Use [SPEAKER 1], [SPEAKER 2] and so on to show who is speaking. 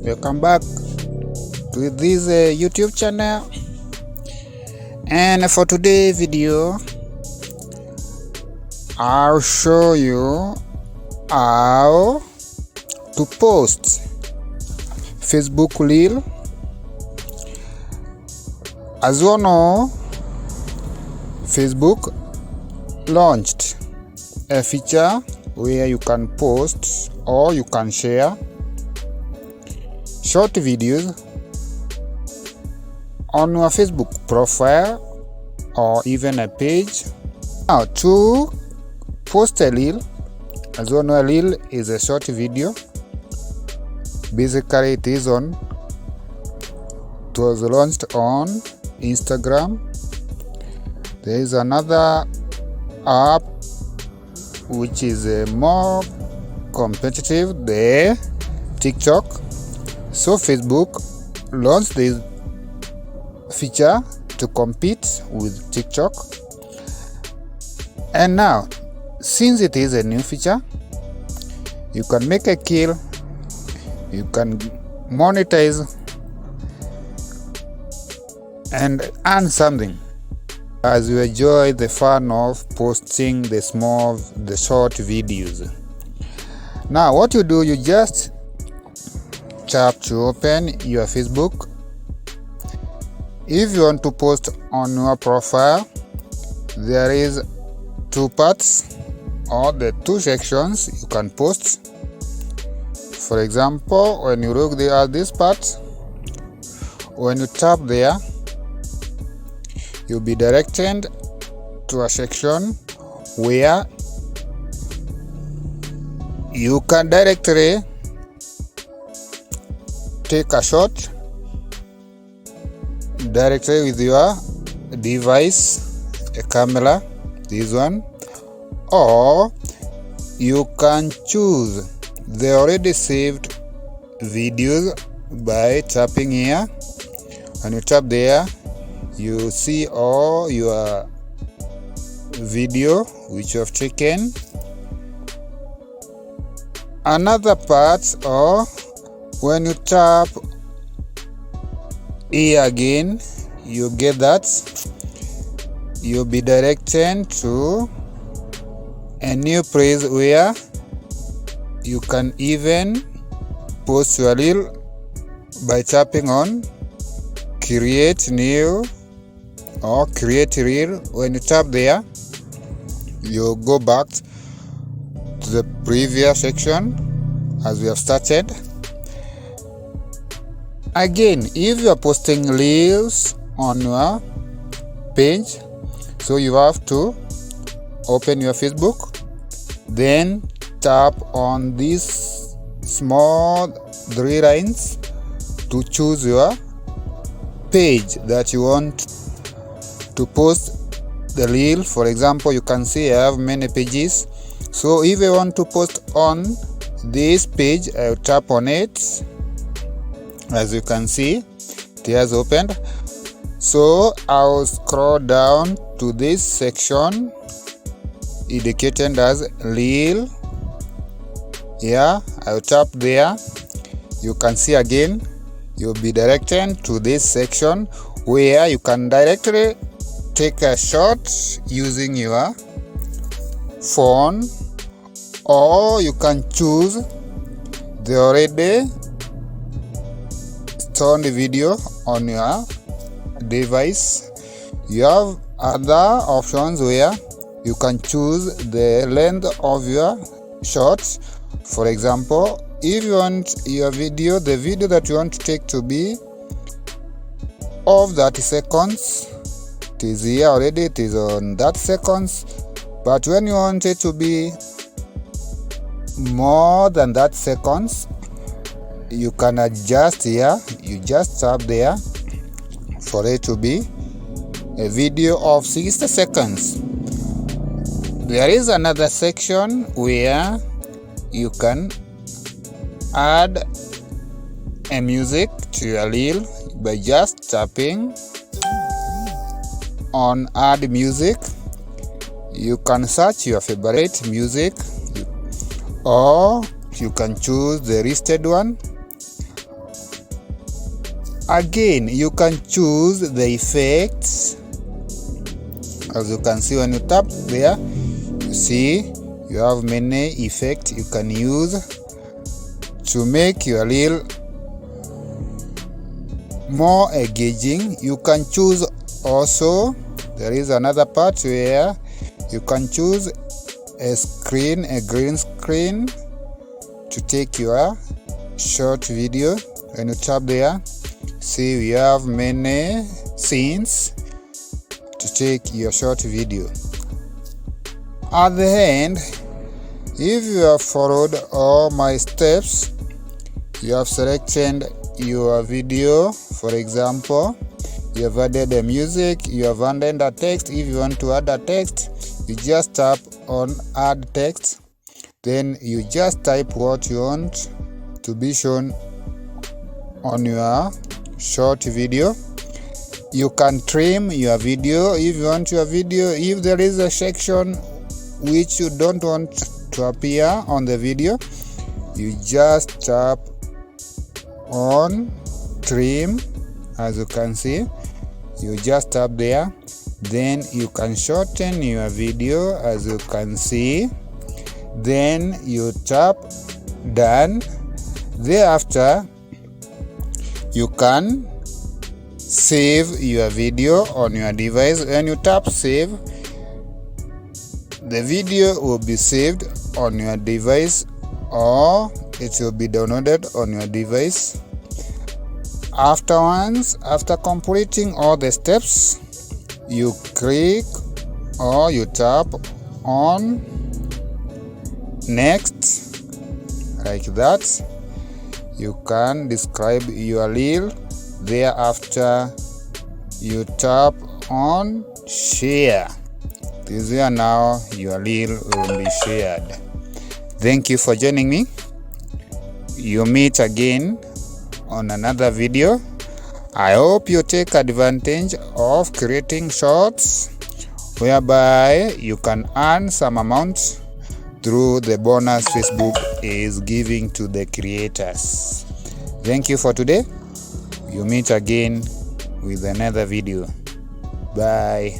[SPEAKER 1] welcome back to this YouTube channel. And for today's video, I'll show you how to post Facebook Reel. As you know, Facebook launched a feature where you can post or you can share short videos on your Facebook profile or even a page. Now, to post a reel, as you know, a reel is a short video. Basically, it was launched on Instagram. There is another app which is more competitive, the TikTok. So Facebook launched this feature to compete with TikTok. And now, since it is a new feature, you can make a kill, you can monetize and earn something as you enjoy the fun of posting the short videos. Now what you do, you just tap to open your Facebook. If you want to post on your profile, there is two parts or the two sections you can post. For example, when you look at this part, when you tap there, you'll be directed to a section where you can directly take a shot directly with your device, a camera, this one, or you can choose the already saved videos by tapping here. When you tap there, you see all your video which you have taken. Another part, or when you tap here again, you get that you'll be directed to a new place where you can even post your reel by tapping on create new or create reel. When you tap there, you go back to the previous section as we have started. Again, if you are posting reels on your page, so you have to open your Facebook, then tap on these small three lines to choose your page that you want to post the reel. For example, you can see I have many pages. So if I want to post on this page, I'll tap on it. As you can see, it has opened. So I'll scroll down to this section indicated as reel. Yeah, I'll tap there. You can see again, you'll be directed to this section where you can directly take a shot using your phone, or you can choose the already stored video on your device. You have other options where you can choose the length of your shots. For example, if you want your video, the video that you want to take to be of 30 seconds, it is here already, it is on 30 seconds. But when you want it to be more than that seconds, you can adjust here. You just tap there for it to be a video of 60 seconds. There is another section where you can add a music to your reel by just tapping on add music. You can search your favorite music, or you can choose the listed one. Again, you can choose the effects. As you can see, when you tap there, you see you have many effects you can use to make your reel more engaging. You can choose also, there is another part where you can choose a green screen to take your short video. When you tap there, see we have many scenes to take your short video. At the end, if you have followed all my steps, you have selected your video. For example, you have added the music, you have added the text. If you want to add a text, you just tap on add text, then you just type what you want to be shown on your short video. You can trim your video if you want your video. If there is a section which you don't want to appear on the video, you just tap on trim. As you can see, you just tap there, then you can shorten your video. As you can see, then you tap done. Thereafter, you can save your video on your device. When you tap save, the video will be saved on your device, or it will be downloaded on your device. Afterwards, after completing all the steps, you click or you tap on next, like that. You can describe your reel. Thereafter, you tap on share. This is now your reel will be shared. Thank you for joining me. You meet again on another video. I hope you take advantage of creating shorts whereby you can earn some amount through the bonus Facebook is giving to the creators. Thank you for today. You meet again with another video. Bye.